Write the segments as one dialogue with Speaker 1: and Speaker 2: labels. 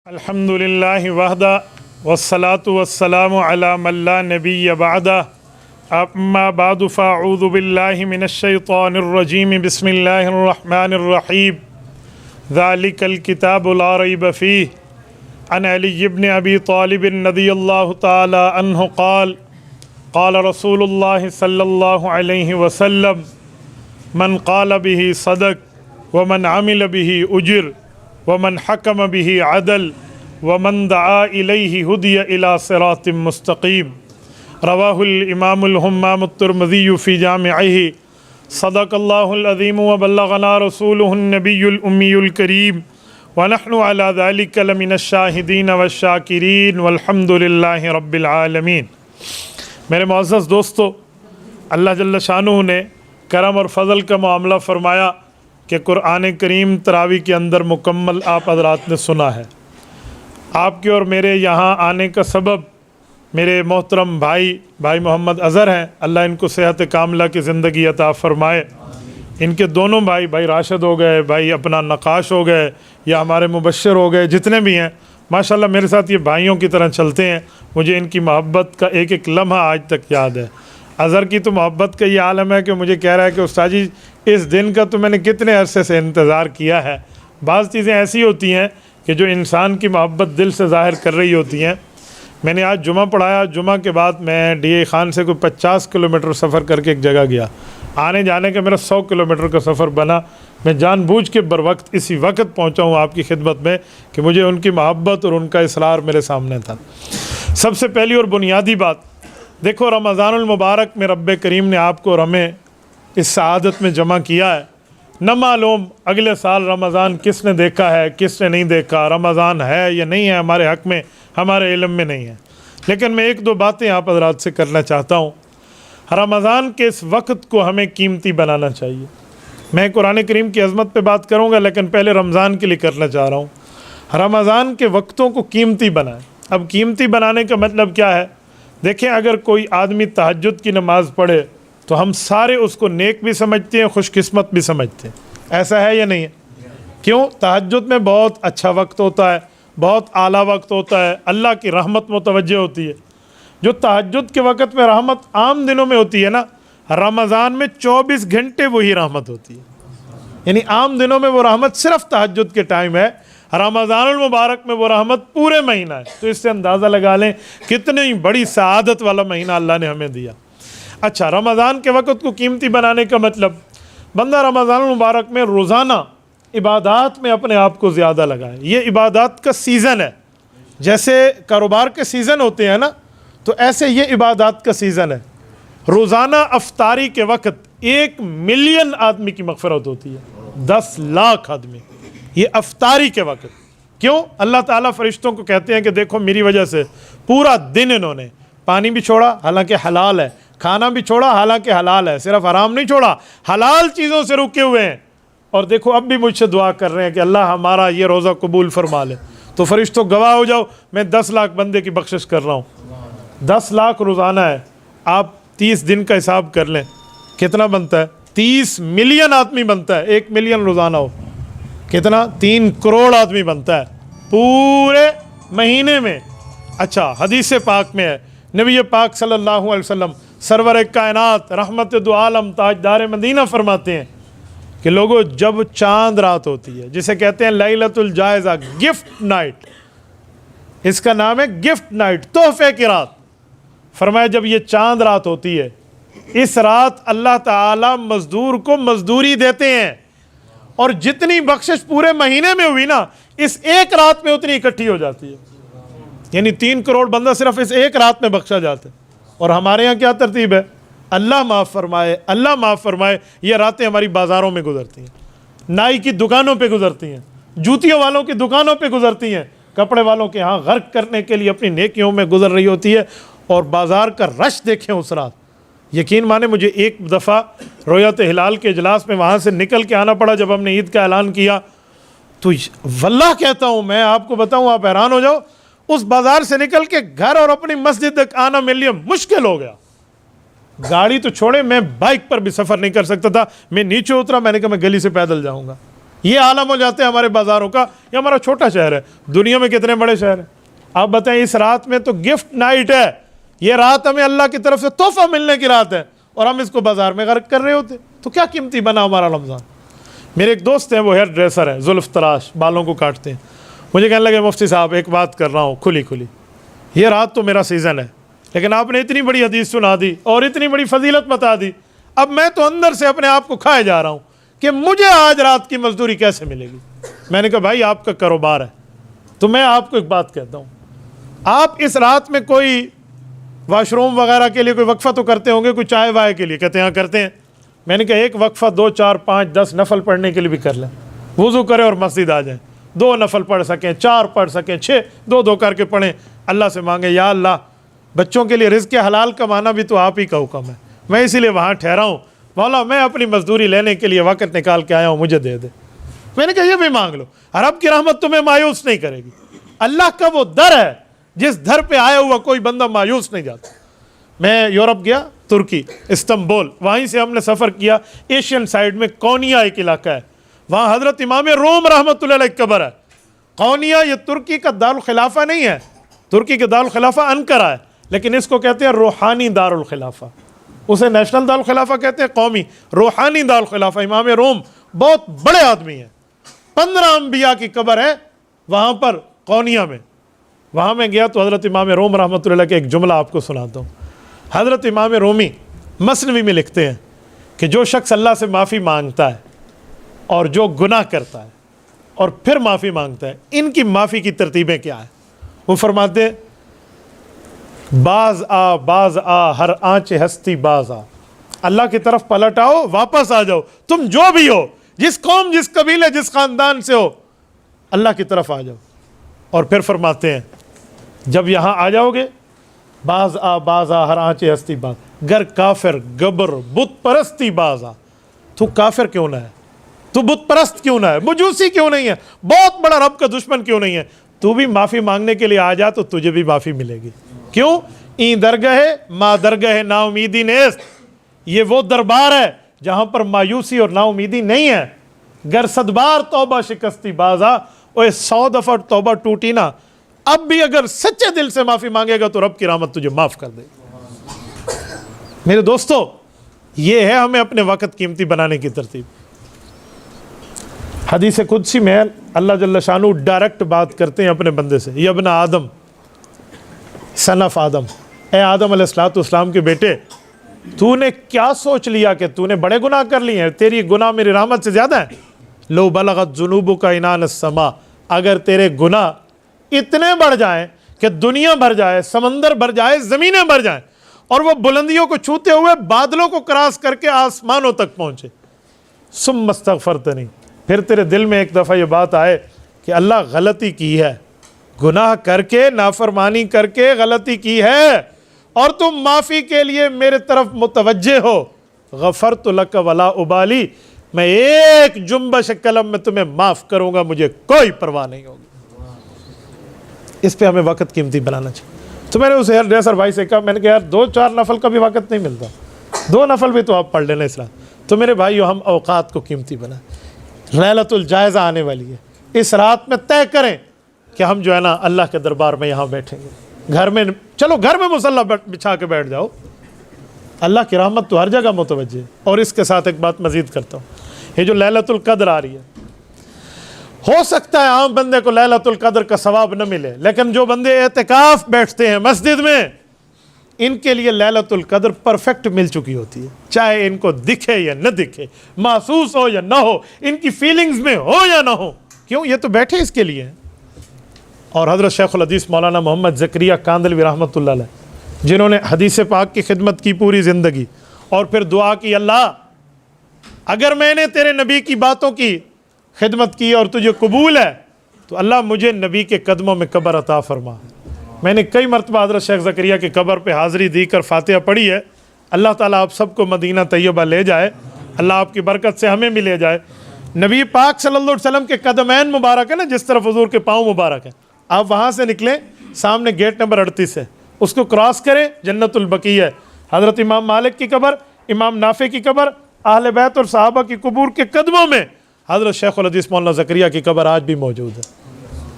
Speaker 1: الحمدللہ وحدہ والصلاة والسلام علی من لا نبی بعدہ اما بعد فاعوذ باللہ من الشیطان الرجیم بسم اللہ الرحمن الرحیم ذالک الکتاب لا ریب فیہ عن علی بن ابی طالب رضی اللہ تعالی عنہ قال قال رسول اللہ صلی اللہ علیہ وسلم من قال به صدق ومن عمل به اجر ومن حکم به عدل ومن دعا الیہ ہدی الی صراط مستقیم رواہ الامام الہمام الترمذی فی جامعہ صدق اللہ العظیم وبلغنا رسولہ النبی الامی الکریم ونحن علی ذلک لمن الشاہدین والشاکرین والحمد للہ رب العالمین۔ میرے معزز دوستو، اللہ جل شانہ نے کرم اور فضل کا معاملہ فرمایا کہ قرآن کریم تراویح کے اندر مکمل آپ حضرات نے سنا ہے۔ آپ کے اور میرے یہاں آنے کا سبب میرے محترم بھائی محمد اظہر ہیں، اللہ ان کو صحت کاملہ کی زندگی عطا فرمائے۔ ان کے دونوں بھائی راشد ہو گئے، بھائی اپنا نقاش ہو گئے، یا ہمارے مبشر ہو گئے، جتنے بھی ہیں ماشاءاللہ میرے ساتھ یہ بھائیوں کی طرح چلتے ہیں۔ مجھے ان کی محبت کا ایک ایک لمحہ آج تک یاد ہے۔ اظہر کی تو محبت کا یہ عالم ہے کہ مجھے کہہ رہا ہے کہ استاد جی اس دن کا تو میں نے کتنے عرصے سے انتظار کیا ہے۔ بعض چیزیں ایسی ہوتی ہیں کہ جو انسان کی محبت دل سے ظاہر کر رہی ہوتی ہیں۔ میں نے آج جمعہ پڑھایا، جمعہ کے بعد میں ڈی اے خان سے کوئی 50 کلومیٹر سفر کر کے ایک جگہ گیا، آنے جانے کا میرا 100 کلومیٹر کا سفر بنا۔ میں جان بوجھ کے بروقت اسی وقت پہنچا ہوں آپ کی خدمت میں کہ مجھے ان کی محبت اور ان کا اصرار میرے سامنے تھا۔ سب سے پہلی اور بنیادی بات، دیکھو رمضان المبارک میں رب کریم نے آپ کو اور ہمیں اس سعادت میں جمع کیا ہے۔ نہ معلوم اگلے سال رمضان کس نے دیکھا ہے کس نے نہیں دیکھا، رمضان ہے یا نہیں ہے ہمارے حق میں، ہمارے علم میں نہیں ہے۔ لیکن میں ایک دو باتیں آپ حضرات سے کرنا چاہتا ہوں۔ رمضان کے اس وقت کو ہمیں قیمتی بنانا چاہیے۔ میں قرآن کریم کی عظمت پہ بات کروں گا، لیکن پہلے رمضان کے لیے کرنا چاہ رہا ہوں۔ رمضان کے وقتوں کو قیمتی بنائیں۔ اب قیمتی بنانے کا مطلب کیا ہے؟ دیکھیں، اگر کوئی آدمی تہجد کی نماز پڑھے تو ہم سارے اس کو نیک بھی سمجھتے ہیں، خوش قسمت بھی سمجھتے ہیں۔ ایسا ہے یا نہیں ہے؟ کیوں؟ تہجد میں بہت اچھا وقت ہوتا ہے، بہت اعلیٰ وقت ہوتا ہے، اللہ کی رحمت متوجہ ہوتی ہے۔ جو تہجد کے وقت میں رحمت عام دنوں میں ہوتی ہے نا، رمضان میں 24 گھنٹے وہی رحمت ہوتی ہے۔ یعنی عام دنوں میں وہ رحمت صرف تہجد کے ٹائم ہے، رمضان المبارک میں وہ رحمت پورے مہینہ ہے۔ تو اس سے اندازہ لگا لیں کتنی بڑی سعادت والا مہینہ اللہ نے ہمیں دیا۔ اچھا، رمضان کے وقت کو قیمتی بنانے کا مطلب، بندہ رمضان المبارک میں روزانہ عبادات میں اپنے آپ کو زیادہ لگائے۔ یہ عبادات کا سیزن ہے، جیسے کاروبار کے سیزن ہوتے ہیں نا، تو ایسے یہ عبادات کا سیزن ہے۔ روزانہ افطاری کے وقت 1 ملین آدمی کی مغفرت ہوتی ہے، 10 لاکھ آدمی، یہ افطاری کے وقت۔ کیوں؟ اللہ تعالیٰ فرشتوں کو کہتے ہیں کہ دیکھو میری وجہ سے پورا دن انہوں نے پانی بھی چھوڑا حالانکہ حلال ہے، کھانا بھی چھوڑا حالانکہ حلال ہے، صرف حرام نہیں چھوڑا، حلال چیزوں سے رکے ہوئے ہیں، اور دیکھو اب بھی مجھ سے دعا کر رہے ہیں کہ اللہ ہمارا یہ روزہ قبول فرما لے۔ تو فرشتوں گواہ ہو جاؤ، میں 10 لاکھ بندے کی بخشش کر رہا ہوں۔ 10 لاکھ روزانہ ہے، آپ 30 دن کا حساب کر لیں کتنا بنتا ہے؟ 30 ملین آدمی بنتا ہے۔ 1 ملین روزانہ ہو کتنا؟ 3 کروڑ آدمی بنتا ہے پورے مہینے میں۔ اچھا، حدیث پاک میں ہے، نبی پاک صلی اللہ علیہ وسلم سرور کائنات رحمت دو عالم تاجدار مدینہ فرماتے ہیں کہ لوگوں، جب چاند رات ہوتی ہے، جسے کہتے ہیں لیلۃ الجائزہ، گفٹ نائٹ، اس کا نام ہے گفٹ نائٹ، تحفے کی رات، فرمایا جب یہ چاند رات ہوتی ہے، اس رات اللہ تعالیٰ مزدور کو مزدوری دیتے ہیں، اور جتنی بخشش پورے مہینے میں ہوئی نا، اس ایک رات میں اتنی اکٹھی ہو جاتی ہے۔ یعنی 3 کروڑ بندہ صرف اس ایک رات میں بخشا جاتا ہے۔ اور ہمارے ہاں کیا ترتیب ہے؟ اللہ معاف فرمائے، اللہ معاف فرمائے، یہ راتیں ہماری بازاروں میں گزرتی ہیں، نائی کی دکانوں پہ گزرتی ہیں، جوتیوں والوں کی دکانوں پہ گزرتی ہیں، کپڑے والوں کے ہاں غرق کرنے کے لیے اپنی نیکیوں میں گزر رہی ہوتی ہے۔ اور بازار کا رش دیکھیں اس رات، یقین مانے مجھے ایک دفعہ رؤیت ہلال کے اجلاس میں وہاں سے نکل کے آنا پڑا جب ہم نے عید کا اعلان کیا، تو واللہ کہتا ہوں، میں آپ کو بتاؤں آپ حیران ہو جاؤ، اس بازار سے نکل کے گھر اور اپنی مسجد تک آنا میرے لیے مشکل ہو گیا۔ گاڑی تو چھوڑے، میں بائک پر بھی سفر نہیں کر سکتا تھا۔ میں نیچے اترا، میں نے کہا میں گلی سے پیدل جاؤں گا۔ یہ عالم ہو جاتے ہیں ہمارے بازاروں کا. یہ ہمارا چھوٹا شہر ہے, دنیا میں کتنے بڑے شہر ہیں. آپ بتائیں, اس رات میں تو گفٹ نائٹ ہے, یہ رات ہمیں اللہ کی طرف سے تحفہ ملنے کی رات ہے, اور ہم اس کو بازار میں غرق کر رہے ہوتے. تو کیا قیمتی بنا ہمارا رمضان. میرے ایک دوست ہیں, وہ ہیئر ڈریسر ہیں, زلف تراش, بالوں کو کاٹتے ہیں. مجھے کہنے لگے مفتی صاحب ایک بات کر رہا ہوں کھلی کھلی, یہ رات تو میرا سیزن ہے, لیکن آپ نے اتنی بڑی حدیث سنا دی اور اتنی بڑی فضیلت بتا دی, اب میں تو اندر سے اپنے آپ کو کھائے جا رہا ہوں کہ مجھے آج رات کی مزدوری کیسے ملے گی. میں نے کہا بھائی آپ کا کاروبار ہے, تو میں آپ کو ایک بات کہتا ہوں, آپ اس رات میں کوئی واش روم وغیرہ کے لیے کوئی وقفہ تو کرتے ہوں گے, کوئی چائے وائے کے لیے. کہتے ہیں ہاں کرتے ہیں. میں نے کہا ایک وقفہ 2 4 5 10 نفل پڑھنے کے لیے بھی کر لیں, وضو کریں اور مسجد آ جائیں, 2 نفل پڑھ سکیں, 4 پڑھ سکیں, 6 2 کر کے پڑھیں, اللہ سے مانگیں یا اللہ بچوں کے لیے رزق حلال کمانا بھی تو آپ ہی کا حکم ہے, میں اسی لیے وہاں ٹھہرا ہوں, مولا میں اپنی مزدوری لینے کے لیے وقت نکال کے آیا ہوں, مجھے دے دے. میں نے کہا یہ بھی مانگ لو, رب کی رحمت تمہیں مایوس نہیں کرے گی. اللہ کا وہ در ہے جس در پہ آیا ہوا کوئی بندہ مایوس نہیں جاتا. میں یورپ گیا, ترکی, استنبول, وہیں سے ہم نے سفر کیا. ایشین سائیڈ میں کونیا ایک علاقہ ہے, وہاں حضرت امام روم رحمۃ اللہ علیہ کی قبر ہے. کونیا یہ ترکی کا دارالخلافہ نہیں ہے, ترکی کے دارالخلافہ انقرہ ہے, لیکن اس کو کہتے ہیں روحانی دارالخلافہ. اسے نیشنل دارالخلافہ کہتے ہیں, قومی روحانی دارالخلافہ. امام روم بہت بڑے آدمی ہیں, 15 انبیاء کی قبر ہے وہاں پر کونیا میں. وہاں میں گیا تو حضرت امام روم رحمۃ اللہ علیہ کے ایک جملہ آپ کو سناتا ہوں. حضرت امام رومی مثنوی میں لکھتے ہیں کہ جو شخص اللہ سے معافی مانگتا ہے اور جو گناہ کرتا ہے اور پھر معافی مانگتا ہے, ان کی معافی کی ترتیبیں کیا ہیں. وہ فرماتے ہیں باز آ ہر آنچ ہستی باز آ, اللہ کی طرف پلٹ آؤ, واپس آ جاؤ, تم جو بھی ہو, جس قوم, جس قبیلے, جس خاندان سے ہو, اللہ کی طرف آ جاؤ. اور پھر فرماتے ہیں جب یہاں آ جاؤ گے, باز آ ہر آنچ ہستی باز, گر کافر گبر بت پرستی باز آ. تو کافر کیوں نہ ہے, تو بت پرست کیوں نہ ہے, مجوسی کیوں نہیں ہے, بہت بڑا رب کا دشمن کیوں نہیں ہے, تو بھی معافی مانگنے کے لیے آ جا تو تجھے بھی معافی ملے گی. کیوں؟ این درگاہ ما درگاہ نا امیدی نیست, یہ وہ دربار ہے جہاں پر مایوسی اور نا امیدی نہیں ہے. گر صدبار توبہ شکستی بازا, اوے 100 دفعہ توبہ ٹوٹی نا, اب بھی اگر سچے دل سے معافی مانگے گا تو رب کی رحمت تجھے معاف کر دے. میرے دوستو, یہ ہے ہمیں اپنے وقت قیمتی بنانے کی ترتیب. حدیث قدسی میں اللہ جل شانہ ڈائریکٹ بات کرتے ہیں اپنے بندے سے, یا ابن آدم, سن آف آدم, اے آدم علیہ السلام کے بیٹے, تو نے کیا سوچ لیا کہ تو نے بڑے گناہ کر لیے ہیں, تیری گناہ میری رحمت سے زیادہ ہیں. لو بلغت ذنوبک عنان السماء, اگر تیرے گناہ اتنے بڑھ جائیں کہ دنیا بھر جائے, سمندر بھر جائے, زمینیں بھر جائیں, اور وہ بلندیوں کو چھوتے ہوئے بادلوں کو کراس کر کے آسمانوں تک پہنچے, ثم استغفرتنی, پھر تیرے دل میں ایک دفعہ یہ بات آئے کہ اللہ غلطی کی ہے, گناہ کر کے, نافرمانی کر کے غلطی کی ہے, اور تم معافی کے لیے میرے طرف متوجہ ہو, غفرت لک ولا ابالی, میں ایک جنبش قلم میں تمہیں معاف کروں گا, مجھے کوئی پرواہ نہیں ہوگی. اس پہ ہمیں وقت قیمتی بنانا چاہیے. تو میں نے اس ہیئر ڈریسر بھائی سے کہا, میں نے کہا یار 2 4 نفل کا بھی وقت نہیں ملتا, 2 نفل بھی تو آپ پڑھ لینا اس رات. تو میرے بھائیو, ہم اوقات کو قیمتی بنائیں. لیلۃ الجائزہ آنے والی ہے, اس رات میں طے کریں کہ ہم جو ہے نا اللہ کے دربار میں یہاں بیٹھیں گے. گھر میں چلو, گھر میں مصلی بچھا کے بیٹھ جاؤ, اللہ کی رحمت تو ہر جگہ متوجہ ہے. اور اس کے ساتھ ایک بات مزید کرتا ہوں, یہ جو لیلۃ القدر آ رہی ہے, ہو سکتا ہے عام بندے کو لیلۃ القدر کا ثواب نہ ملے, لیکن جو بندے اعتکاف بیٹھتے ہیں مسجد میں, ان کے لیے لیلۃ القدر پرفیکٹ مل چکی ہوتی ہے, چاہے ان کو دکھے یا نہ دکھے, محسوس ہو یا نہ ہو, ان کی فیلنگز میں ہو یا نہ ہو. کیوں؟ یہ تو بیٹھے اس کے لیے ہیں. اور حضرت شیخ الحدیث مولانا محمد زکریا کاندلوی رحمۃ اللہ علیہ, جنہوں نے حدیث پاک کی خدمت کی پوری زندگی, اور پھر دعا کی, اللہ اگر میں نے تیرے نبی کی باتوں کی خدمت کی اور تجھے قبول ہے تو اللہ مجھے نبی کے قدموں میں قبر عطا فرما. میں نے کئی مرتبہ حضرت شیخ زکریا کی قبر پہ حاضری دی کر فاتحہ پڑھی ہے. اللہ تعالیٰ آپ سب کو مدینہ طیبہ لے جائے, اللہ آپ کی برکت سے ہمیں بھی لے جائے. نبی پاک صلی اللہ علیہ وسلم کے قدمین مبارک ہے نا, جس طرف حضور کے پاؤں مبارک ہیں, آپ وہاں سے نکلیں, سامنے گیٹ نمبر 38 ہے, اس کو کراس کریں, جنت البقیع ہے, حضرت امام مالک کی قبر, امام نافع کی قبر, اہل بیت اور صحابہ کی قبور کے قدموں میں حضرت شیخ الحدیث مولانا زکریا کی قبر آج بھی موجود ہے.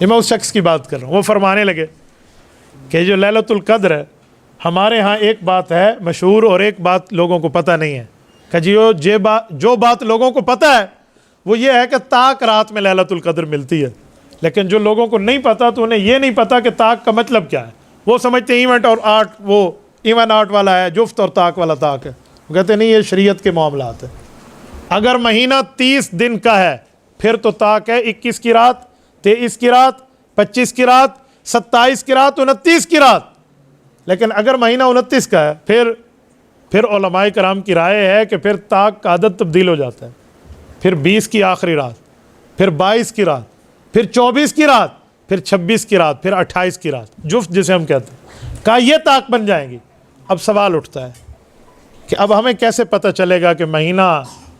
Speaker 1: یہ میں اس شخص کی بات کر رہا ہوں. وہ فرمانے لگے کہ جو لیلۃ القدر ہے ہمارے ہاں ایک بات ہے مشہور اور ایک بات لوگوں کو پتہ نہیں ہے کہ جو بات لوگوں کو پتہ ہے وہ یہ ہے کہ تاک رات میں لیلۃ القدر ملتی ہے، لیکن جو لوگوں کو نہیں پتہ تو انہیں یہ نہیں پتہ کہ تاک کا مطلب کیا ہے. وہ سمجھتے ہیں ایونٹ اور آرٹ، وہ ایون آرٹ والا ہے، جفت اور تاک والا تاک ہے. وہ کہتے ہیں نہیں، یہ شریعت کے معاملات ہیں. اگر مہینہ 30 دن کا ہے پھر تو تاک ہے 21 کی رات، 23 کی رات، 25 کی رات، 27 کی رات، 29 کی رات. لیکن اگر مہینہ 29 کا ہے پھر علماء کرام کی رائے ہے کہ پھر تاک کا عدد تبدیل ہو جاتا ہے. پھر 20 کی آخری رات، پھر 22 کی رات، پھر 24 کی رات، پھر 26 کی رات، پھر 28 کی رات، جفت جسے ہم کہتے ہیں. کہا یہ تاک بن جائیں گی. اب سوال اٹھتا ہے کہ اب ہمیں کیسے پتہ چلے گا کہ مہینہ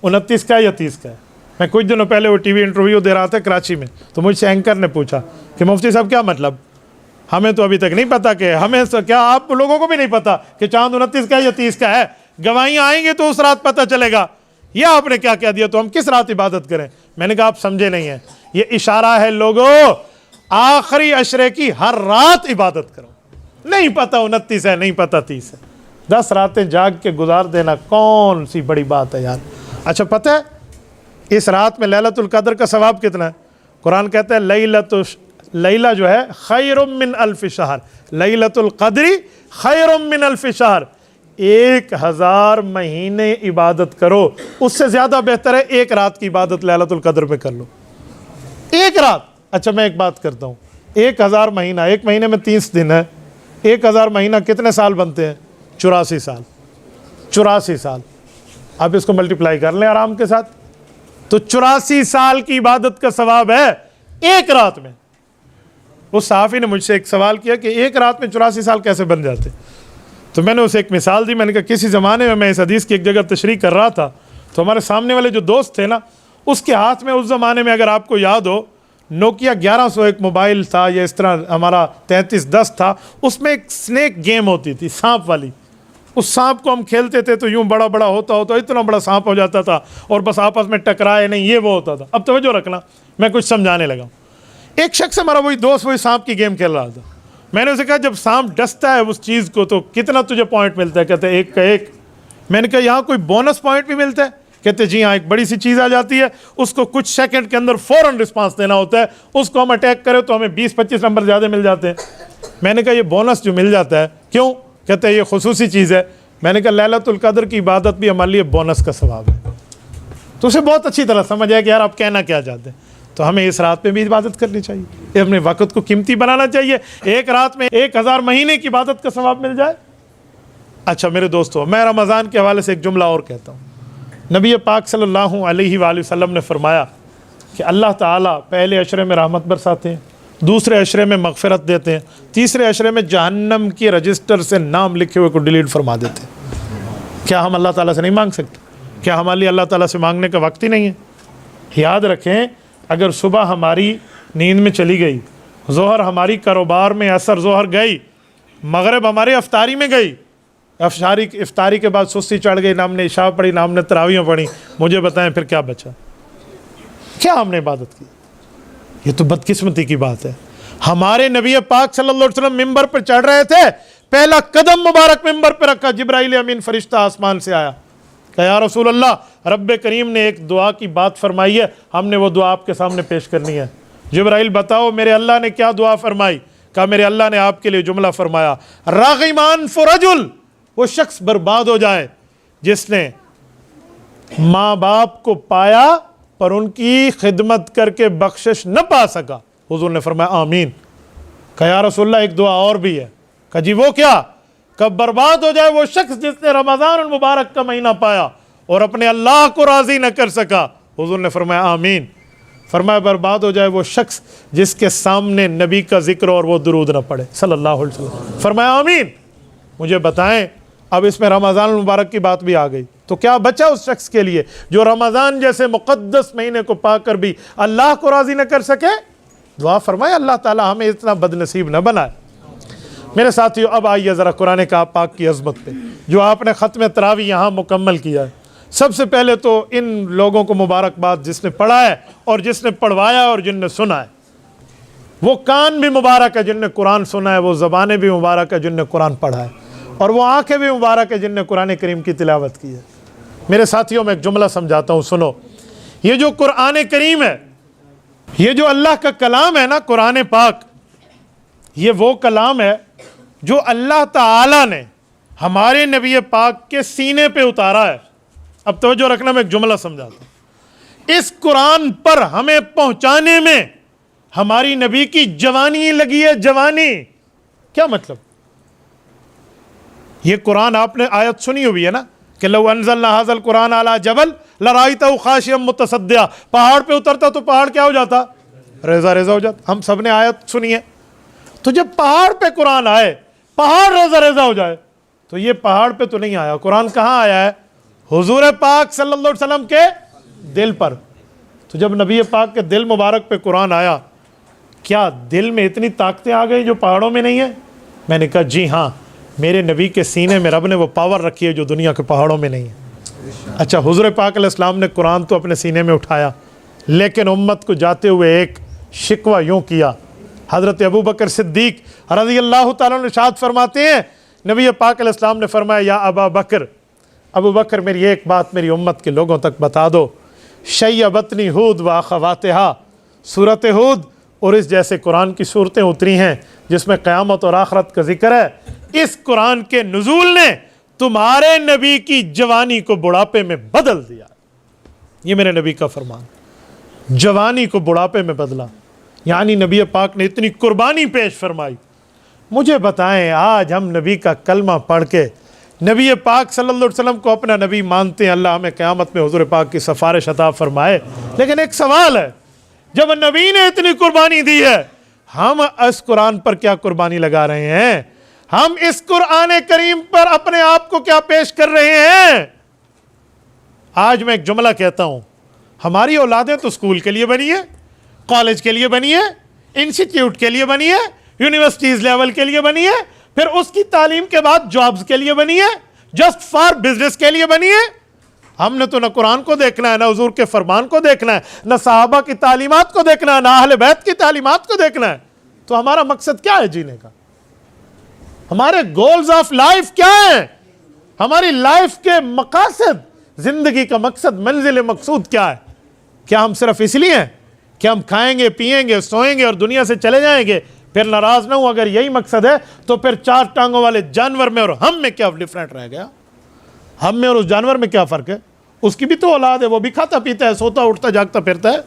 Speaker 1: 29 کا ہے یا 30 کا ہے. میں کچھ دنوں پہلے وہ ٹی وی انٹرویو دے رہا تھا کراچی میں، تو مجھ سے اینکر نے پوچھا کہ مفتی صاحب کیا مطلب، ہمیں تو ابھی تک نہیں پتا کہ ہمیں کیا آپ لوگوں کو بھی نہیں پتا کہ چاند 29 کا ہے یا 30 کا ہے. گواہیاں آئیں گے تو اس رات پتہ چلے گا. یہ آپ نے کیا کہہ دیا، تو ہم کس رات عبادت کریں؟ میں نے کہا آپ سمجھے نہیں ہیں، یہ اشارہ ہے لوگوں آخری عشرے کی ہر رات عبادت کرو. نہیں پتہ 29 ہے، نہیں پتہ 30 ہے، 10 راتیں جاگ کے گزار دینا کون سی بڑی بات ہے یار. اچھا پتہ ہے اس رات میں لیلۃ القدر کا ثواب کتنا ہے؟ قرآن کہتا ہے لیلہ جو ہے خیر من الف شہر، لیلۃ القدر خیر من الف شہر. 1000 مہینے عبادت کرو اس سے زیادہ بہتر ہے ایک رات کی عبادت لیلۃ القدر میں کر لو. ایک رات. اچھا میں ایک بات کرتا ہوں، 1000 مہینہ، ایک مہینے میں 30 دن ہے، 1000 مہینہ کتنے سال بنتے ہیں؟ 84 سال. 84 سال آپ اس کو ملٹیپلائی کر لیں آرام کے ساتھ، تو 84 سال کی عبادت کا ثواب ہے ایک رات میں. اس صحافی نے مجھ سے ایک سوال کیا کہ ایک رات میں 84 سال کیسے بن جاتے؟ تو میں نے اسے ایک مثال دی. میں نے کہا کسی زمانے میں اس حدیث کی ایک جگہ تشریح کر رہا تھا، تو ہمارے سامنے والے جو دوست تھے نا، اس کے ہاتھ میں اس زمانے میں اگر آپ کو یاد ہو نوکیا 1101 موبائل تھا، یا اس طرح ہمارا 3310 تھا. اس میں ایک سنیک گیم ہوتی تھی، سانپ والی. اس سانپ کو ہم کھیلتے تھے تو یوں بڑا بڑا ہوتا اتنا بڑا سانپ ہو جاتا تھا، اور بس آپس میں ٹکرائے نہیں، یہ وہ ہوتا تھا. اب توجہ رکھنا، میں کچھ سمجھانے لگا. ایک شخص ہمارا وہی دوست وہی سانپ کی گیم کھیل رہا تھا. میں نے اسے کہا جب سانپ ڈستا ہے اس چیز کو تو کتنا تجھے پوائنٹ ملتا ہے؟ کہتے ہیں 1 کا 1. میں نے کہا یہاں کوئی بونس پوائنٹ بھی ملتا ہے؟ کہتے جی ہاں، ایک بڑی سی چیز آ جاتی ہے، اس کو کچھ سیکنڈ کے اندر فوراً رسپانس دینا ہوتا ہے، اس کو ہم اٹیک کریں تو ہمیں 20-25 نمبر زیادہ مل جاتے ہیں. میں نے کہا یہ بونس جو مل جاتا ہے کیوں؟ کہتے ہیں یہ خصوصی چیز ہے. میں نے کہا لیلۃ القدر کی عبادت بھی ہمارے لیے بونس کا ثواب ہے. تو اسے بہت اچھی طرح سمجھ آیا کہ یار آپ کہنا کیا چاہتے ہیں. تو ہمیں اس رات میں بھی عبادت کرنی چاہیے، اپنے وقت کو قیمتی بنانا چاہیے. ایک رات میں 1000 مہینے کی عبادت کا ثواب مل جائے. اچھا میرے دوستو، میں رمضان کے حوالے سے ایک جملہ اور کہتا ہوں. نبی پاک صلی اللہ علیہ وآلہ وسلم نے فرمایا کہ اللہ تعالیٰ پہلے عشرے میں رحمت برساتے ہیں، دوسرے عشرے میں مغفرت دیتے ہیں، تیسرے عشرے میں جہنم کے رجسٹر سے نام لکھے ہوئے کو ڈیلیٹ فرما دیتے ہیں. کیا ہم اللہ تعالیٰ سے نہیں مانگ سکتے؟ کیا ہمارے لیے اللہ تعالیٰ سے مانگنے کا وقت ہی نہیں ہے؟ یاد رکھیں، اگر صبح ہماری نیند میں چلی گئی، ظہر ہماری کاروبار میں، عصر ظہر گئی، مغرب ہمارے افطاری میں گئی، افطاری کے بعد سستی چڑھ گئی، نام نے عشاء پڑھی، نام نے تراویح پڑھی، مجھے بتائیں پھر کیا بچا؟ کیا ہم نے عبادت کی؟ یہ تو بدقسمتی کی بات ہے. ہمارے نبی پاک صلی اللہ علیہ وسلم ممبر پر چڑھ رہے تھے، پہلا قدم مبارک ممبر پہ رکھا، جبرائیل امین فرشتہ آسمان سے آیا کہ یا رسول اللہ، رب کریم نے ایک دعا کی بات فرمائی ہے، ہم نے وہ دعا آپ کے سامنے پیش کرنی ہے. جبرائیل بتاؤ میرے اللہ نے کیا دعا فرمائی؟ کہا میرے اللہ نے آپ کے لیے جملہ فرمایا، راغمان فرجل، وہ شخص برباد ہو جائے جس نے ماں باپ کو پایا پر ان کی خدمت کر کے بخشش نہ پا سکا. حضور نے فرمایا آمین. کہا یا رسول اللہ ایک دعا اور بھی ہے. کہا جی وہ کیا؟ کہ برباد ہو جائے وہ شخص جس نے رمضان المبارک کا مہینہ پایا اور اپنے اللہ کو راضی نہ کر سکا. حضور نے فرمایا آمین. فرمایا برباد ہو جائے وہ شخص جس کے سامنے نبی کا ذکر اور وہ درود نہ پڑھے صلی اللہ علیہ وسلم. فرمایا آمین. مجھے بتائیں، اب اس میں رمضان المبارک کی بات بھی آ گئی، تو کیا بچا اس شخص کے لیے جو رمضان جیسے مقدس مہینے کو پا کر بھی اللہ کو راضی نہ کر سکے؟ دعا فرمائے اللہ تعالی ہمیں اتنا بد نصیب نہ بنائے. میرے ساتھیو، اب آئیے ذرا قرآن پاک کی عظمت پہ، جو آپ نے ختم تراویح یہاں مکمل کیا ہے. سب سے پہلے تو ان لوگوں کو مبارکباد جس نے پڑھا ہے اور جس نے پڑھوایا اور جن نے سنا ہے. وہ کان بھی مبارک ہے جن نے قرآن سنا ہے, وہ زبانیں بھی مبارک ہے جن نے قرآن پڑھا ہے, اور وہ آنکھیں بھی مبارک ہے جن نے قرآن کریم کی تلاوت کی ہے. میرے ساتھیوں میں ایک جملہ سمجھاتا ہوں, سنو. یہ جو قرآن کریم ہے, یہ جو اللہ کا کلام ہے نا قرآن پاک, یہ وہ کلام ہے جو اللہ تعالی نے ہمارے نبی پاک کے سینے پہ اتارا ہے. اب توجہ رکھنا, میں ایک جملہ سمجھاتا ہوں. اس قرآن پر ہمیں پہنچانے میں ہماری نبی کی جوانی لگی ہے. جوانی کیا مطلب؟ یہ قرآن آپ نے آیت سنی ہوئی ہے نا کہ لو انزلنا ھذا القرآن علی جبل لرأیتہ خاشعا متصدعا. پہاڑ پہ اترتا تو پہاڑ کیا ہو جاتا؟ ریزہ ریزہ ہو جاتا. ہم سب نے آیت سنی ہے. تو جب پہاڑ پہ قرآن آئے, پہاڑ ریزہ ریزہ ہو جائے, تو یہ پہاڑ پہ تو نہیں آیا. قرآن کہاں آیا ہے؟ حضور پاک صلی اللہ علیہ وسلم کے دل پر. تو جب نبی پاک کے دل مبارک پہ قرآن آیا, کیا دل میں اتنی طاقتیں آ گئی جو پہاڑوں میں نہیں ہیں؟ میں نے کہا جی ہاں, میرے نبی کے سینے میں رب نے وہ پاور رکھی ہے جو دنیا کے پہاڑوں میں نہیں ہے. اچھا, حضور پاک علیہ السلام نے قرآن تو اپنے سینے میں اٹھایا, لیکن امت کو جاتے ہوئے ایک شکوہ یوں کیا. حضرت ابو بکر صدیق رضی اللہ تعالیٰ عنہ ارشاد فرماتے ہیں, نبی پاک علیہ السلام نے فرمایا یا ابا بکر, ابو بکر میری ایک بات میری امت کے لوگوں تک بتا دو. شیبتنی ہود و اخواتہا, سورۃ ہود اور اس جیسے قرآن کی صورتیں اتری ہیں جس میں قیامت اور آخرت کا ذکر ہے. اس قرآن کے نزول نے تمہارے نبی کی جوانی کو بڑھاپے میں بدل دیا. یہ میرے نبی کا فرمان, جوانی کو بڑھاپے میں بدلا. یعنی نبی پاک نے اتنی قربانی پیش فرمائی. مجھے بتائیں, آج ہم نبی کا کلمہ پڑھ کے نبی پاک صلی اللہ علیہ وسلم کو اپنا نبی مانتے ہیں, اللہ ہمیں قیامت میں حضور پاک کی سفارش عطا فرمائے. لیکن ایک سوال ہے, جب نبی نے اتنی قربانی دی ہے, ہم اس قرآن پر کیا قربانی لگا رہے ہیں؟ ہم اس قرآن کریم پر اپنے آپ کو کیا پیش کر رہے ہیں؟ آج میں ایک جملہ کہتا ہوں, ہماری اولادیں تو اسکول کے لیے بنی ہے, کالج کے لیے بنی ہے, انسٹیٹیوٹ کے لیے بنی ہے, یونیورسٹیز لیول کے لیے بنی ہے, پھر اس کی تعلیم کے بعد جابز کے لیے بنی ہے, جسٹ فار بزنس کے لیے بنی ہے. ہم نے تو نہ قرآن کو دیکھنا ہے, نہ حضور کے فرمان کو دیکھنا ہے, نہ صحابہ کی تعلیمات کو دیکھنا ہے, نہ اہل بیت کی تعلیمات کو دیکھنا ہے. تو ہمارا مقصد کیا ہے جینے کا؟ ہمارے گولز آف لائف کیا ہیں؟ ہماری لائف کے مقاصد, زندگی کا مقصد, منزل مقصود کیا ہے؟ کیا ہم صرف اس لیے ہیں کہ ہم کھائیں گے, پیئیں گے, سوئیں گے اور دنیا سے چلے جائیں گے؟ پھر ناراض نہ ہوں, اگر یہی مقصد ہے تو پھر چار ٹانگوں والے جانور میں اور ہم میں کیا ڈفرینٹ رہ گیا؟ ہم میں اور اس جانور میں کیا فرق ہے؟ اس کی بھی تو اولاد ہے, وہ بھی کھاتا پیتا ہے, سوتا اٹھتا جاگتا پھرتا ہے.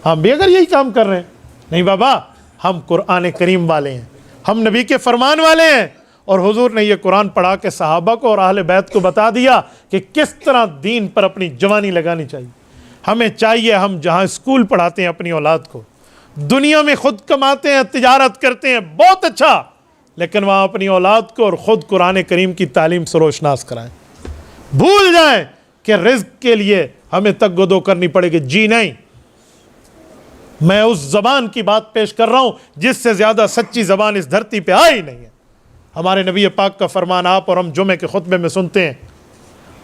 Speaker 1: ہم بھی اگر یہی کام کر رہے ہیں. نہیں بابا, ہم قرآن کریم والے ہیں, ہم نبی کے فرمان والے ہیں, اور حضور نے یہ قرآن پڑھا کے صحابہ کو اور اہل بیت کو بتا دیا کہ کس طرح دین پر اپنی جوانی لگانی چاہیے. ہمیں چاہیے, ہم جہاں اسکول پڑھاتے ہیں اپنی اولاد کو, دنیا میں خود کماتے ہیں, تجارت کرتے ہیں, بہت اچھا, لیکن وہاں اپنی اولاد کو اور خود قرآن کریم کی تعلیم سے روشناس کرائیں. بھول جائیں کہ رزق کے لیے ہمیں تگ و دو کرنی پڑے گی. جی نہیں, میں اس زبان کی بات پیش کر رہا ہوں جس سے زیادہ سچی زبان اس دھرتی پہ آئی نہیں ہے. ہمارے نبی پاک کا فرمان آپ اور ہم جمعے کے خطبے میں سنتے ہیں,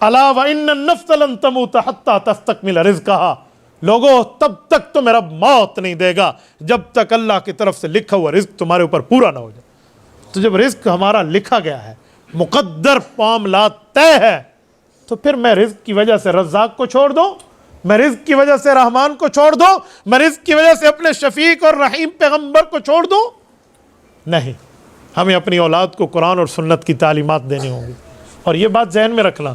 Speaker 1: الا وان النفس لن تموت حتى تستكمل رزقها. لوگوں, تب تک تو میرا موت نہیں دے گا جب تک اللہ کی طرف سے لکھا ہوا رزق تمہارے اوپر پورا نہ ہو جائے. تو جب رزق ہمارا لکھا گیا ہے, مقدر معاملات طے ہے, تو پھر میں رزق کی وجہ سے رزاق کو چھوڑ دوں, میں رزق کی وجہ سے رحمان کو چھوڑ دوں, میں رزق کی وجہ سے اپنے شفیق اور رحیم پیغمبر کو چھوڑ دوں؟ نہیں, ہمیں اپنی اولاد کو قرآن اور سنت کی تعلیمات دینی ہوں گی. اور یہ بات ذہن میں رکھنا,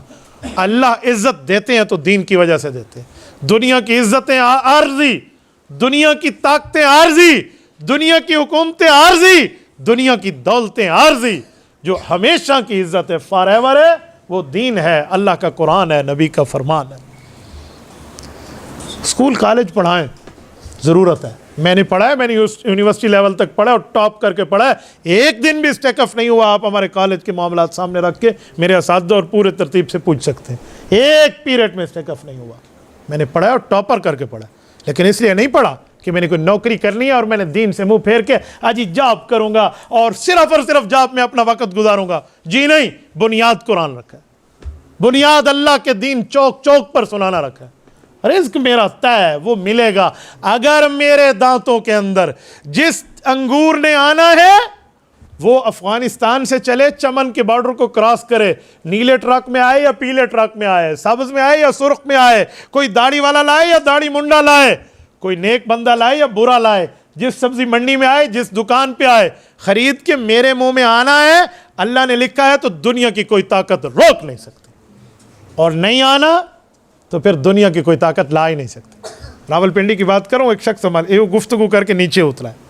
Speaker 1: اللہ عزت دیتے ہیں تو دین کی وجہ سے دیتے ہیں. دنیا کی عزتیں عارضی, دنیا کی طاقتیں عارضی, دنیا کی حکومتیں عارضی, دنیا کی دولتیں عارضی. جو ہمیشہ کی عزت ہے, فار ایور ہے, وہ دین ہے, اللہ کا قرآن ہے, نبی کا فرمان ہے. اسکول کالج پڑھائیں, ضرورت ہے. میں نے پڑھا ہے, میں نے یونیورسٹی لیول تک پڑھا اور ٹاپ کر کے پڑھا ہے. ایک دن بھی اسٹیک اف نہیں ہوا. آپ ہمارے کالج کے معاملات سامنے رکھ کے میرے اساتذہ اور پورے ترتیب سے پوچھ سکتے ہیں, ایک پیریڈ میں اسٹیک اف نہیں ہوا. میں نے پڑھا ہے اور ٹاپر کر کے پڑھا, لیکن اس لیے نہیں پڑھا کہ میں نے کوئی نوکری کرنی ہے اور میں نے دین سے منہ پھیر کے آج جاب کروں گا اور صرف جاب میں اپنا وقت گزاروں گا. جی نہیں, بنیاد قرآن رکھا ہے, بنیاد اللہ کے دین چوک چوک پر سنانا رکھا ہے۔ رزق میرا طے ہے، وہ ملے گا۔ اگر میرے دانتوں کے اندر جس انگور نے آنا ہے وہ افغانستان سے چلے، چمن کے بارڈر کو کراس کرے، نیلے ٹرک میں آئے یا پیلے ٹرک میں آئے، سبز میں آئے یا سرخ میں آئے، کوئی داڑھی والا لائے یا داڑھی منڈا لائے، کوئی نیک بندہ لائے یا برا لائے، جس سبزی منڈی میں آئے، جس دکان پہ آئے، خرید کے میرے منہ میں آنا ہے، اللہ نے لکھا ہے تو دنیا کی کوئی طاقت روک نہیں سکتی، اور نہیں آنا تو پھر دنیا کی کوئی طاقت لا ہی نہیں سکتی۔ راول پنڈی کی بات کروں، ایک شخص گفتگو کر کے نیچے اترا ہے،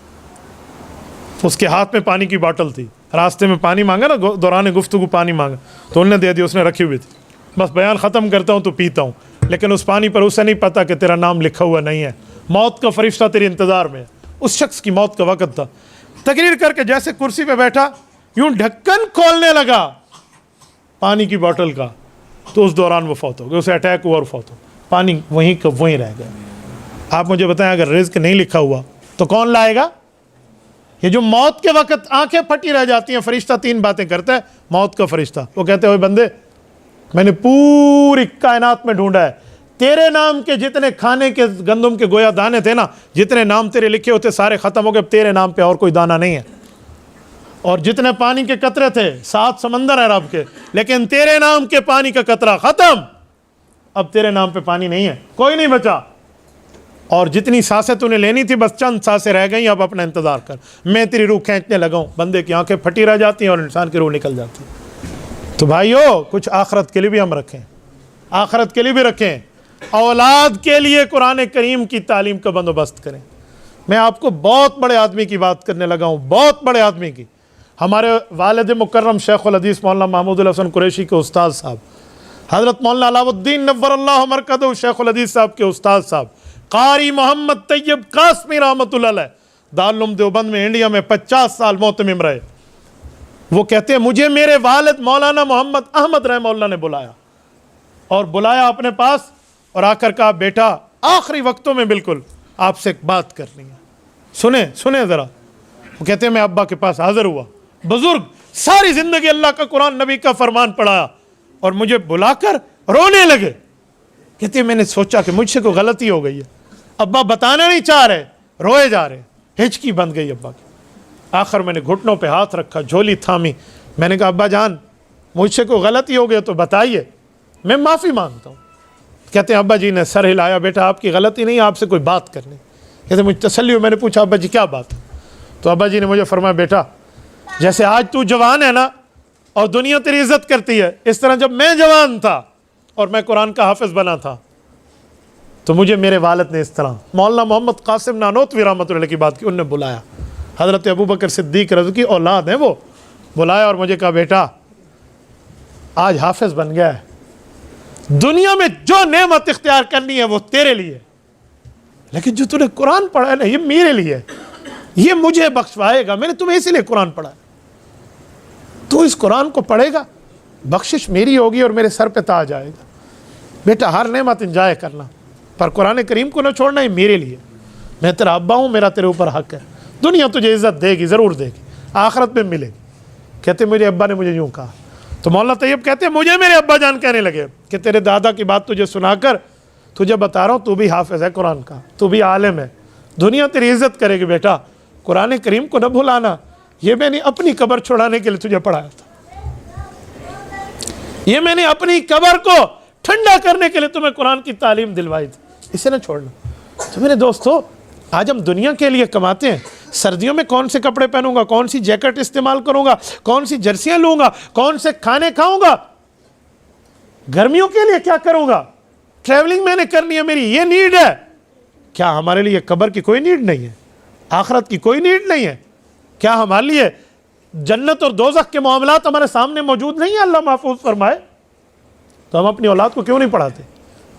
Speaker 1: اس کے ہاتھ میں پانی کی باٹل تھی، راستے میں پانی مانگا نا، دوران گفتگو پانی مانگا تو انہوں نے دے دیا، اس نے رکھی ہوئی تھی، بس بیان ختم کرتا ہوں تو پیتا ہوں، لیکن اس پانی پر اسے نہیں پتا کہ تیرا نام لکھا ہوا نہیں ہے، موت کا فرشتہ تیرے انتظار میں ہے۔ اس شخص کی موت کا وقت تھا، تقریر کر کے جیسے کرسی پہ بیٹھا یوں ڈھکن کھولنے لگا پانی کی باٹل کا، تو اس دوران وہ فوت ہو گیا، اسے اٹیک ہوا اور فوت ہو، پانی وہیں کا وہیں رہ گیا۔ آپ مجھے بتائیں اگر رزق نہیں لکھا ہوا تو کون لائے گا؟ یہ جو موت کے وقت آنکھیں پھٹی رہ جاتی ہیں، فرشتہ تین باتیں کرتا ہے موت کا فرشتہ، وہ کہتے ہیں اوے بندے، میں نے پوری کائنات میں ڈھونڈا ہے، تیرے نام کے جتنے کھانے کے گندم کے گویا دانے تھے نا، جتنے نام تیرے لکھے ہوتے سارے ختم ہو گئے، تیرے نام پہ اور کوئی دانہ نہیں ہے، اور جتنے پانی کے قطرے تھے 7 سمندر ہے رب کے، لیکن تیرے نام کے پانی کا قطرہ ختم، اب تیرے نام پہ پانی نہیں ہے، کوئی نہیں بچا، اور جتنی سانسیں تو نے لینی تھی بس چند سانسیں رہ گئیں، اب اپنا انتظار کر، میں تیری روح کھینچنے لگا ہوں۔ بندے کی آنکھیں پھٹی رہ جاتی ہیں اور انسان کی روح نکل جاتی ہے۔ تو بھائیو، کچھ آخرت کے لیے بھی ہم رکھیں، آخرت کے لیے بھی رکھیں، اولاد کے لیے قرآن کریم کی تعلیم کا بندوبست کریں۔ میں آپ کو بہت بڑے آدمی کی بات کرنے لگا ہوں، بہت بڑے آدمی کی، ہمارے والد مکرم شیخ الحدیث مولانا محمود الحسن قریشی کے استاد صاحب، حضرت مولانا علاء الدین نور اللہ مرکزہ شیخ الحدیث صاحب کے استاد صاحب، قاری محمد طیب قاسمی رحمۃ اللہ علیہ، دارالعلوم دیوبند میں انڈیا میں 50 سال معتمم رہے۔ وہ کہتے ہیں مجھے میرے والد مولانا محمد احمد رحمہ اللہ نے بلایا، اور بلایا اپنے پاس، اور آ کر کہا بیٹا آخری وقتوں میں بالکل آپ سے ایک بات کرنی ہے، سنیں ذرا۔ وہ کہتے ہیں میں ابا کے پاس حاضر ہوا، بزرگ ساری زندگی اللہ کا قرآن نبی کا فرمان پڑھایا، اور مجھے بلا کر رونے لگے۔ کہتے ہیں میں نے سوچا کہ مجھ سے کوئی غلطی ہو گئی ہے، ابا بتانا نہیں چاہ رہے، روئے جا رہے، ہچکی بند گئی ابا کی۔ آخر میں نے گھٹنوں پہ ہاتھ رکھا، جھولی تھامی، میں نے کہا ابا جان مجھ سے کوئی غلطی ہو گئی تو بتائیے، میں معافی مانگتا ہوں۔ کہتے ہیں ابا جی نے سر ہلایا، بیٹا آپ کی غلطی نہیں، آپ سے کوئی بات کرنی۔ کہتے ہیں مجھے تسلی ہوئی، میں نے پوچھا ابا جی کیا بات ہے؟ تو ابا جی نے مجھے فرمایا بیٹا جیسے آج تو جوان ہے نا اور دنیا تیری عزت کرتی ہے، اس طرح جب میں جوان تھا اور میں قرآن کا حافظ بنا تھا تو مجھے میرے والد نے اس طرح، مولانا محمد قاسم نانوتوی رحمۃ اللہ کی بات کی، انہوں نے بلایا، حضرت ابوبکر صدیق رضی کی اولاد ہیں وہ، بلایا اور مجھے کہا بیٹا آج حافظ بن گیا ہے، دنیا میں جو نعمت اختیار کرنی ہے وہ تیرے لیے، لیکن جو تو نے قرآن پڑھا ہے نا یہ میرے لیے، یہ مجھے بخشوائے گا، میں نے تمہیں اسی لیے قرآن پڑھا ہے، تو اس قرآن کو پڑھے گا بخشش میری ہوگی اور میرے سر پہ تاج آئے گا۔ بیٹا ہر نعمت انجوائے کرنا، پر قرآن کریم کو نہ چھوڑنا، یہ میرے لیے، میں تیرا ابا ہوں، میرا تیرے اوپر حق ہے، دنیا تجھے عزت دے گی، ضرور دے گی، آخرت میں ملے گی۔ کہتے میرے ابا نے مجھے یوں کہا، تو مولانا طیب کہتے ہیں مجھے میرے ابا جان کہنے لگے کہ تیرے دادا کی بات تجھے سنا کر تجھے بتا رہا ہوں تو بھی حافظ ہے قرآن کا، تو بھی عالم ہے، دنیا تیری عزت کرے گی، بیٹا قرآن کریم کو نہ بھلانا، یہ میں نے اپنی قبر چھڑانے کے لیے تجھے پڑھایا تھا، یہ میں نے اپنی قبر کو ٹھنڈا کرنے کے لیے تمہیں قرآن کی تعلیم دلوائی تھی، اسے نہ چھوڑنا۔ تو میرے دوستو آج ہم دنیا کے لیے کماتے ہیں، سردیوں میں کون سے کپڑے پہنوں گا، کون سی جیکٹ استعمال کروں گا، کون سی جرسیاں لوں گا، کون سے کھانے کھاؤں گا، گرمیوں کے لیے کیا کروں گا، ٹریولنگ میں نے کرنی ہے، میری یہ نیڈ ہے۔ کیا ہمارے لیے قبر کی کوئی نیڈ نہیں ہے، آخرت کی کوئی نیڈ نہیں ہے؟ کیا ہمارے لیے جنت اور دوزخ کے معاملات ہمارے سامنے موجود نہیں ہیں؟ اللہ محفوظ فرمائے، تو ہم اپنی اولاد کو کیوں نہیں پڑھاتے؟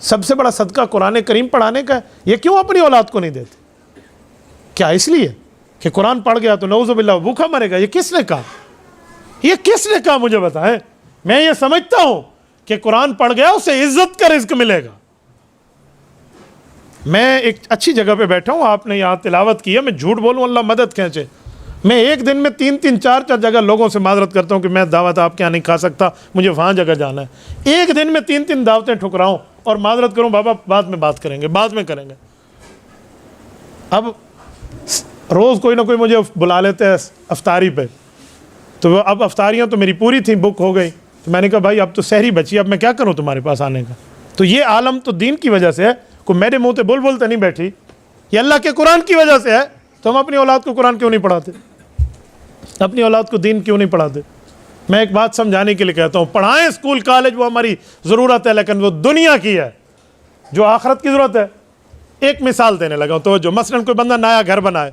Speaker 1: سب سے بڑا صدقہ قرآن کریم پڑھانے کا ہے، یہ کیوں اپنی اولاد کو نہیں دیتے؟ کیا اس لیے کہ قرآن پڑھ گیا تو نعوذ باللہ بھوکا مرے گا؟ یہ کس نے کہا؟ یہ کس نے کہا مجھے بتائیں؟ میں یہ سمجھتا ہوں کہ قرآن پڑھ گیا اسے عزت کا رزق ملے گا۔ میں ایک اچھی جگہ پہ بیٹھا ہوں، آپ نے یہاں تلاوت کی ہے، میں جھوٹ بولوں اللہ مدد کھینچے، میں ایک دن میں 3-3 4-4 جگہ لوگوں سے معذرت کرتا ہوں کہ میں دعوت آپ کے یہاں نہیں کھا سکتا, مجھے وہاں جگہ جانا ہے. ایک دن میں 3-3 دعوتیں ٹھکراؤں اور معذرت کروں, بابا بعد میں بات کریں گے, بعد میں کریں گے. اب روز کوئی نہ کوئی مجھے بلا لیتے ہیں افطاری پہ, تو اب افطاریاں تو میری پوری تھیں, بک ہو گئی. تو میں نے کہا بھائی اب تو سحری بچی, اب میں کیا کروں تمہارے پاس آنے کا. تو یہ عالم تو دین کی وجہ سے ہے, کوئی میرے منہ سے بولتے نہیں بیٹھی, یہ اللہ کے قرآن کی وجہ سے ہے. تو ہم اپنی اولاد کو قرآن کیوں نہیں پڑھاتے, اپنی اولاد کو دین کیوں نہیں پڑھاتے؟ میں ایک بات سمجھانے کے لیے کہتا ہوں, پڑھائیں اسکول کالج, وہ ہماری ضرورت ہے, لیکن وہ دنیا کی ہے جو آخرت کی ضرورت ہے. ایک مثال دینے لگا ہوں تو جو مثلاً کوئی بندہ نیا گھر بنائے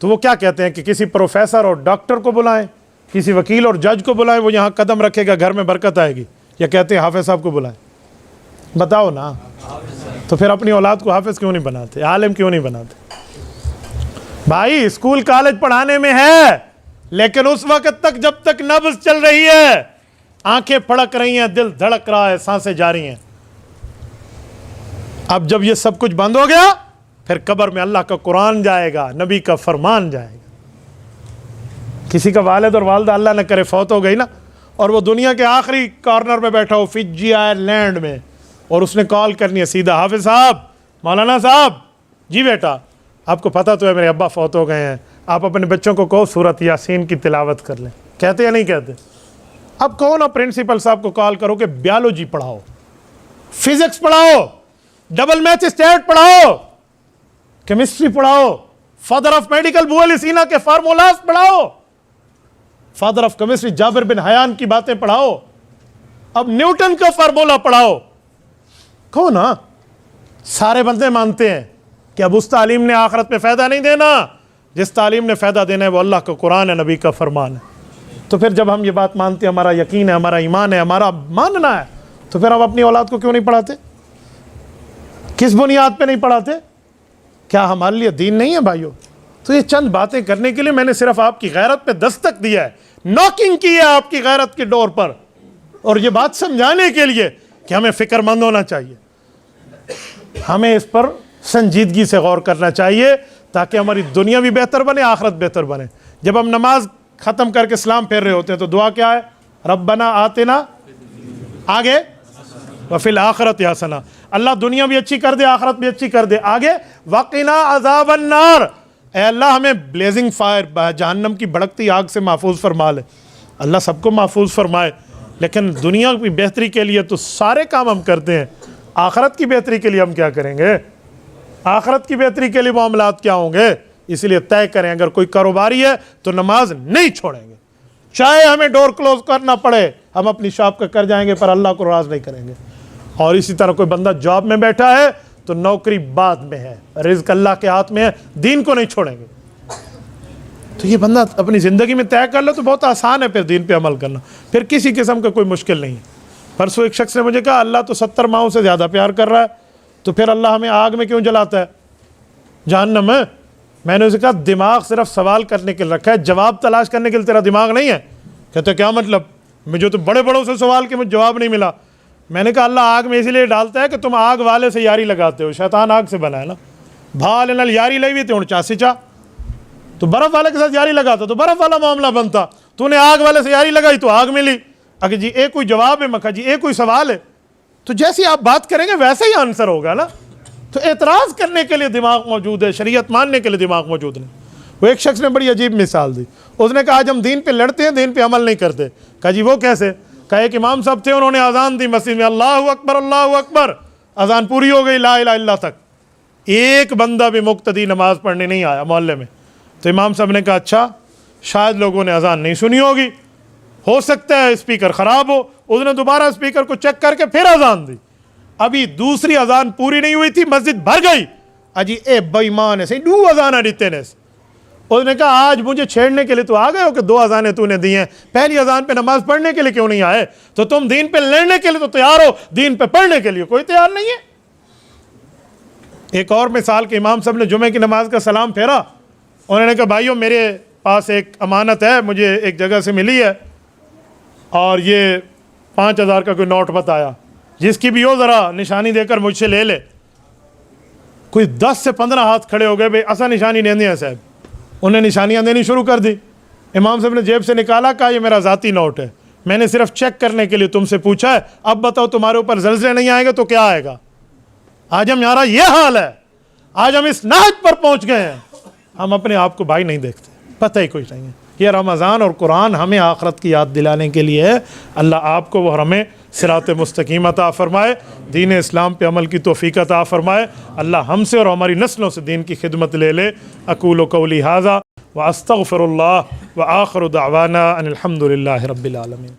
Speaker 1: تو وہ کیا کہتے ہیں کہ کسی پروفیسر اور ڈاکٹر کو بلائیں, کسی وکیل اور جج کو بلائیں, وہ یہاں قدم رکھے گا گھر میں برکت آئے گی, یا کہتے ہیں حافظ صاحب کو بلائیں؟ بتاؤ نا. تو پھر اپنی اولاد کو حافظ کیوں نہیں بناتے, عالم کیوں نہیں بناتے؟ بھائی اسکول کالج پڑھانے میں ہے, لیکن اس وقت تک جب تک نبض چل رہی ہے, آنکھیں پھڑک رہی ہیں, دل دھڑک رہا ہے, سانسیں جاری ہیں. اب جب یہ سب کچھ بند ہو گیا, پھر قبر میں اللہ کا قرآن جائے گا, نبی کا فرمان جائے گا. کسی کا والد اور والدہ اللہ نہ کرے فوت ہو گئی نا, اور وہ دنیا کے آخری کارنر میں بیٹھا ہو فجی آئر لینڈ میں, اور اس نے کال کرنی ہے سیدھا, حافظ صاحب, مولانا صاحب, جی بیٹا آپ کو پتہ تو ہے میرے ابا فوت ہو گئے ہیں, آپ اپنے بچوں کو کہو سورۃ یاسین کی تلاوت کر لیں. کہتے یا نہیں کہتے؟ اب کہو نا پرنسپل صاحب کو کال کرو کہ بیالوجی پڑھاؤ, فزکس پڑھاؤ, ڈبل میتھ اسٹیٹ پڑھاؤ, کیمسٹری پڑھاؤ, فادر آف میڈیکل ابو علی سینا کے فارمولاز پڑھاؤ, فادر آف کیمسٹری جابر بن حیان کی باتیں پڑھاؤ, اب نیوٹن کا فارمولا پڑھاؤ. کہو نا. سارے بندے مانتے ہیں کہ اب اس تعلیم نے آخرت میں فائدہ نہیں دینا, جس تعلیم نے فائدہ دینا ہے وہ اللہ کا قرآن ہے, نبی کا فرمان ہے. تو پھر جب ہم یہ بات مانتے ہیں, ہمارا یقین ہے, ہمارا ایمان ہے, ہمارا ماننا ہے, تو پھر ہم اپنی اولاد کو کیوں نہیں پڑھاتے؟ کس بنیاد پہ نہیں پڑھاتے؟ کیا ہمارے لیے دین نہیں ہے بھائیو؟ تو یہ چند باتیں کرنے کے لیے میں نے صرف آپ کی غیرت پہ دستک دیا ہے, نوکنگ کی ہے آپ کی غیرت کی ڈور پر, اور یہ بات سمجھانے کے لیے کہ ہمیں فکر مند ہونا چاہیے, ہمیں اس پر سنجیدگی سے غور کرنا چاہیے تاکہ ہماری دنیا بھی بہتر بنے, آخرت بہتر بنے. جب ہم نماز ختم کر کے سلام پھیر رہے ہوتے ہیں تو دعا کیا ہے؟ ربنا آتنا, آگے وفی الآخرت حسنہ, اللہ دنیا بھی اچھی کر دے, آخرت بھی اچھی کر دے. آگے وقنا عذاب النار, اے اللہ ہمیں بلیزنگ فائر, جہنم کی بھڑکتی آگ سے محفوظ فرما لے. اللہ سب کو محفوظ فرمائے, لیکن دنیا کی بہتری کے لیے تو سارے کام ہم کرتے ہیں, آخرت کی بہتری کے لیے ہم کیا کریں گے؟ آخرت کی بہتری کے لیے معاملات کیا ہوں گے؟ اس لیے طے کریں, اگر کوئی کاروباری ہے تو نماز نہیں چھوڑیں گے, چاہے ہمیں ڈور کلوز کرنا پڑے, ہم اپنی شاپ کا کر جائیں گے پر اللہ کو راض نہیں کریں گے. اور اسی طرح کوئی بندہ جاب میں بیٹھا ہے تو نوکری بعد میں ہے, رزق اللہ کے ہاتھ میں ہے, دین کو نہیں چھوڑیں گے. تو یہ بندہ اپنی زندگی میں طے کر لو تو بہت آسان ہے پھر دین پہ عمل کرنا, پھر کسی قسم کا کوئی مشکل نہیں. پرسوں ایک شخص نے مجھے کہا اللہ تو 70 ماؤں سے زیادہ پیار کر رہا ہے, تو پھر اللہ ہمیں آگ میں کیوں جلاتا ہے, جہنم میں؟ میں نے اسے کہا دماغ صرف سوال کرنے کے لیے رکھا ہے, جواب تلاش کرنے کے لیے تیرا دماغ نہیں ہے. کہتے کیا مطلب؟ مجھے تو بڑے بڑوں سے سوال کے مجھے جواب نہیں ملا. میں نے کہا اللہ آگ میں اسی لیے ڈالتا ہے کہ تم آگ والے سے یاری لگاتے ہو, شیطان آگ سے بنا ہے نا, بھال نل یاری لئی ہوئی تھی ہوں چاسی چا, تو برف والے کے ساتھ یاری لگاتا تو برف والا معاملہ بنتا, تو نے آگ والے سے یاری لگائی تو آگ ملی. اگر جی ایک کوئی جواب ہے مکھا جی, ایک کوئی سوال ہے, تو جیسی آپ بات کریں گے ویسے ہی آنسر ہوگا نا. تو اعتراض کرنے کے لیے دماغ موجود ہے, شریعت ماننے کے لیے دماغ موجود نہیں. وہ ایک شخص نے بڑی عجیب مثال دی, اس نے کہا آج ہم دین پہ لڑتے ہیں, دین پہ عمل نہیں کرتے. کہا جی وہ کیسے؟ کہا ایک امام صاحب تھے, انہوں نے اذان دی مسجد میں, اللہ اکبر اللہ اکبر, اذان پوری ہو گئی لا الہ الا اللہ تک, ایک بندہ بھی مقتدی نماز پڑھنے نہیں آیا محلے میں. تو امام صاحب نے کہا اچھا شاید لوگوں نے اذان نہیں سنی ہوگی, ہو سکتا ہے اسپیکر خراب ہو. اس نے دوبارہ اسپیکر کو چیک کر کے پھر اذان دی, ابھی دوسری اذان پوری نہیں ہوئی تھی, مسجد بھر گئی. اجی اے بے ایمان ہے, دو اذانیں دیتے نے. اس نے کہا آج مجھے چھیڑنے کے لیے تو آ گئے ہو کہ 2 اذانیں تو نے دی ہیں, پہلی اذان پہ نماز پڑھنے کے لیے کیوں نہیں آئے؟ تو تم دین پہ لڑنے کے لیے تو تیار ہو, دین پہ پڑھنے کے لیے کوئی تیار نہیں ہے. ایک اور مثال کہ امام صاحب نے جمعے کی نماز کا سلام پھیرا, انہوں نے کہا بھائیو میرے پاس ایک امانت ہے, مجھے ایک جگہ سے ملی ہے, اور یہ 5000 کا کوئی نوٹ بتایا, جس کی بھی ہو ذرا نشانی دے کر مجھ سے لے لے. کوئی 10 سے 15 ہاتھ کھڑے ہو گئے, بھائی ایسا نشانی نہیں دیا صاحب, انہیں نشانیاں دینی شروع کر دی. امام صاحب نے جیب سے نکالا, کہا یہ میرا ذاتی نوٹ ہے, میں نے صرف چیک کرنے کے لیے تم سے پوچھا ہے, اب بتاؤ تمہارے اوپر زلزلے نہیں آئیں گے تو کیا آئے گا. آج ہمارا یہ حال ہے, آج ہم اس نہج پر پہنچ گئے ہیں, ہم اپنے آپ کو بھائی نہیں دیکھتے, پتہ ہی کچھ نہیں ہے. یہ رمضان اور قرآن ہمیں آخرت کی یاد دلانے کے لیے ہے. اللہ آپ کو وہ ہمیں صراط مستقیم عطا فرمائے, دین اسلام پہ عمل کی توفیق عطا فرمائے. اللہ ہم سے اور ہماری نسلوں سے دین کی خدمت لے لے. اقول قولی ھذا واستغفر اللہ وآخر دعوانا ان الحمد للہ رب العالمین.